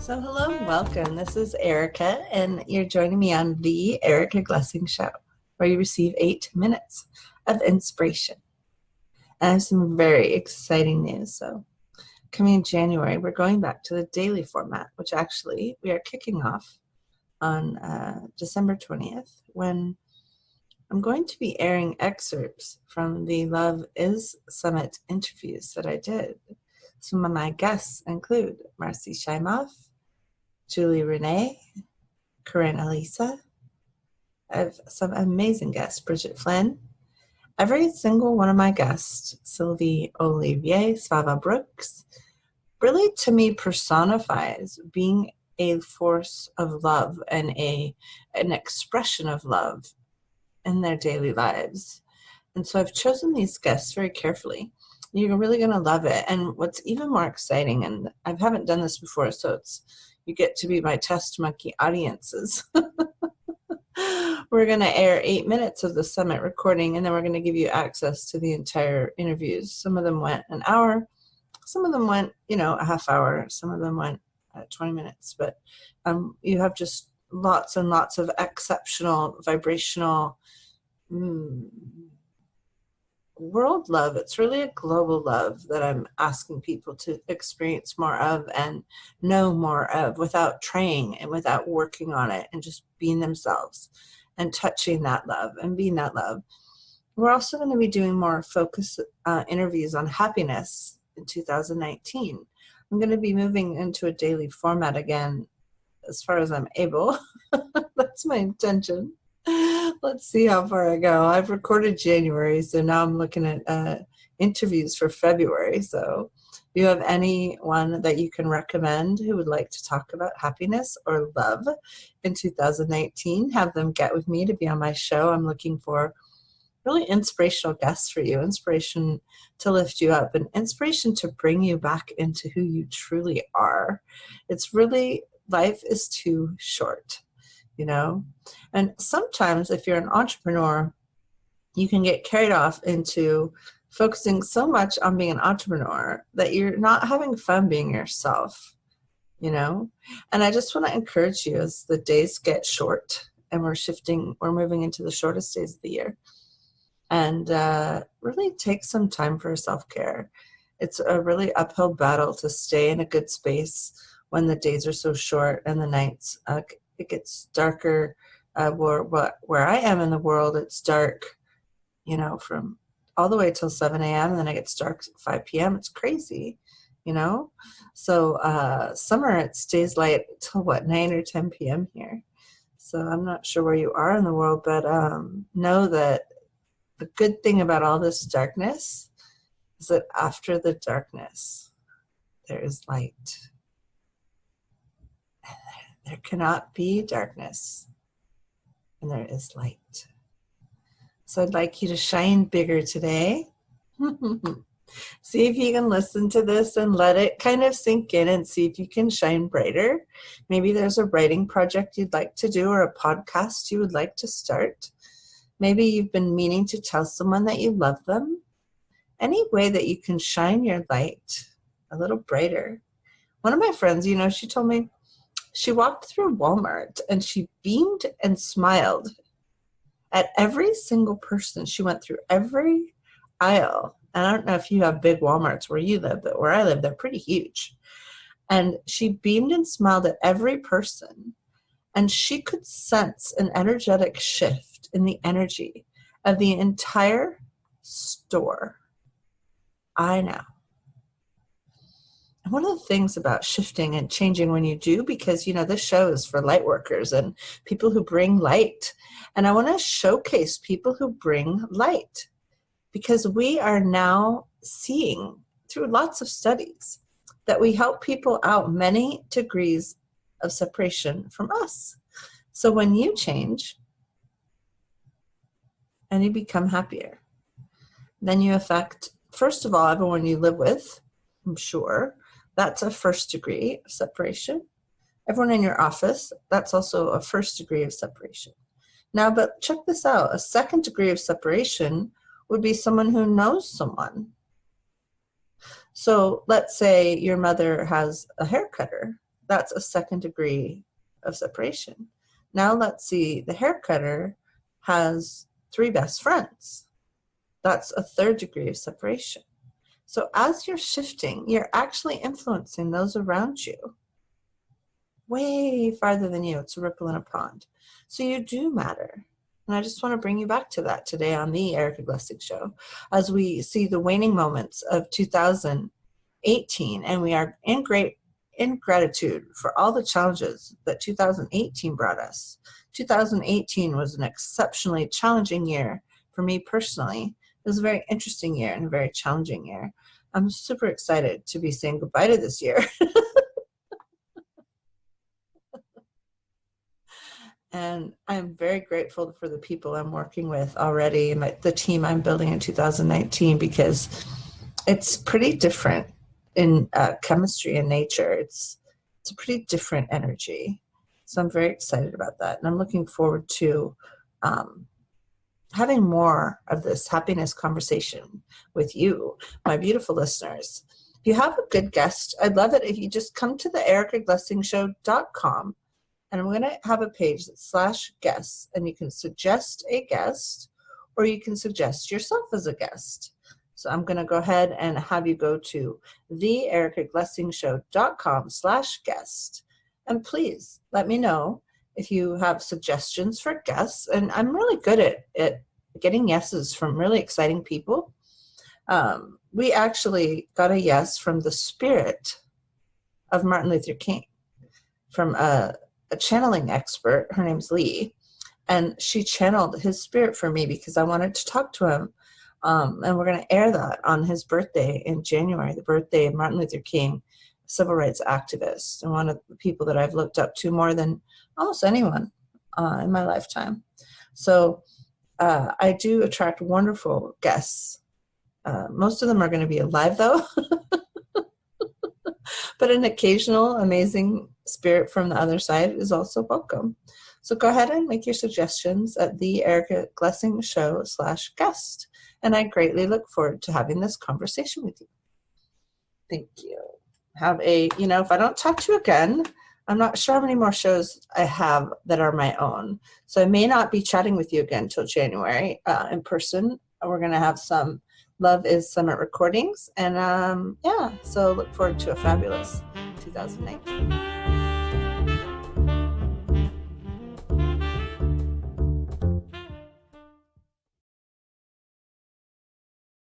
So hello and welcome. This is Erica, and you're joining me on the Erica Glessing Show, where you receive 8 minutes of inspiration. And I have some very exciting news. So coming in January, we're going back to the daily format, which actually we are kicking off on December 20th, when I'm going to be airing excerpts from the Love Is Summit interviews that I did. Some of my guests include Marcy Shaimoff, Julie Renee, Corinne Elisa. I have some amazing guests, Bridget Flynn. Every single one of my guests, Sylvie Olivier, Svava Brooks, really to me personifies being a force of love and an expression of love in their daily lives. And so I've chosen these guests very carefully. You're really going to love it. And what's even more exciting, and I haven't done this before, so you get to be my test monkey audiences. We're going to air 8 minutes of the summit recording, and then we're going to give you access to the entire interviews. Some of them went an hour. Some of them went, a half hour. Some of them went 20 minutes. But you have just lots and lots of exceptional, vibrational world love. It's really a global love that I'm asking people to experience more of and know more of without training and without working on it, and just being themselves and touching that love and being that love. We're also going to be doing more focus interviews on happiness in 2019. I'm going to be moving into a daily format again as far as I'm able. That's my intention. Let's see how far I go. I've recorded January, so now I'm looking at interviews for February. So if you have anyone that you can recommend who would like to talk about happiness or love in 2019, have them get with me to be on my show. I'm looking for really inspirational guests for you, inspiration to lift you up, and inspiration to bring you back into who you truly are. It's really, life is too short. And sometimes if you're an entrepreneur, you can get carried off into focusing so much on being an entrepreneur that you're not having fun being yourself, And I just want to encourage you, as the days get short and we're moving into the shortest days of the year, and really take some time for self-care. It's a really uphill battle to stay in a good space when the days are so short and the nights it gets darker. Where I am in the world, it's dark, from all the way till 7 a.m. and then it gets dark at 5 p.m. It's crazy, So summer, it stays light till 9 or 10 p.m. here. So I'm not sure where you are in the world, but know that the good thing about all this darkness is that after the darkness, there is light. There cannot be darkness, and there is light. So I'd like you to shine bigger today. See if you can listen to this and let it kind of sink in, and see if you can shine brighter. Maybe there's a writing project you'd like to do, or a podcast you would like to start. Maybe you've been meaning to tell someone that you love them. Any way that you can shine your light a little brighter. One of my friends, she told me, she walked through Walmart and she beamed and smiled at every single person. She went through every aisle. And I don't know if you have big Walmarts where you live, but where I live, they're pretty huge. And she beamed and smiled at every person. And she could sense an energetic shift in the energy of the entire store. I know. One of the things about shifting and changing when you do, because, this show is for Lightworkers and people who bring light. And I want to showcase people who bring light, because we are now seeing through lots of studies that we help people out many degrees of separation from us. So when you change and you become happier, then you affect, first of all, everyone you live with, I'm sure. That's a first degree of separation. Everyone in your office, that's also a first degree of separation. Now, but check this out. A second degree of separation would be someone who knows someone. So let's say your mother has a hair cutter That's a second degree of separation. Now let's see, the hair cutter has 3 best friends. That's a third degree of separation. So as you're shifting, you're actually influencing those around you way farther than you. It's a ripple in a pond. So you do matter. And I just want to bring you back to that today on the Erica Glessing Show, as we see the waning moments of 2018, and we are in gratitude for all the challenges that 2018 brought us. 2018 was an exceptionally challenging year for me personally. It was a very interesting year and a very challenging year. I'm super excited to be saying goodbye to this year. And I'm very grateful for the people I'm working with already, and the team I'm building in 2019, because it's pretty different in chemistry and nature. It's a pretty different energy. So I'm very excited about that. And I'm looking forward to having more of this happiness conversation with you, my beautiful listeners. If you have a good guest, I'd love it if you just come to the ericaglessingshow.com. And I'm going to have a page that's /guests, and you can suggest a guest, or you can suggest yourself as a guest. So I'm going to go ahead and have you go to theericaglessingshow.com/guest. And please let me know if you have suggestions for guests. And I'm really good at getting yeses from really exciting people. We actually got a yes from the spirit of Martin Luther King, from a channeling expert. Her name's Lee, and she channeled his spirit for me because I wanted to talk to him. And we're going to air that on his birthday in January, the birthday of Martin Luther King, civil rights activist, and one of the people that I've looked up to more than almost anyone in my lifetime. So I do attract wonderful guests. Most of them are going to be alive, though. But an occasional amazing spirit from the other side is also welcome. So go ahead and make your suggestions at the Erica Glessing Show /guest. And I greatly look forward to having this conversation with you. Thank you. Have if I don't talk to you again, I'm not sure how many more shows I have that are my own. So I may not be chatting with you again until January in person. We're going to have some Love is Summit recordings. And so look forward to a fabulous 2019.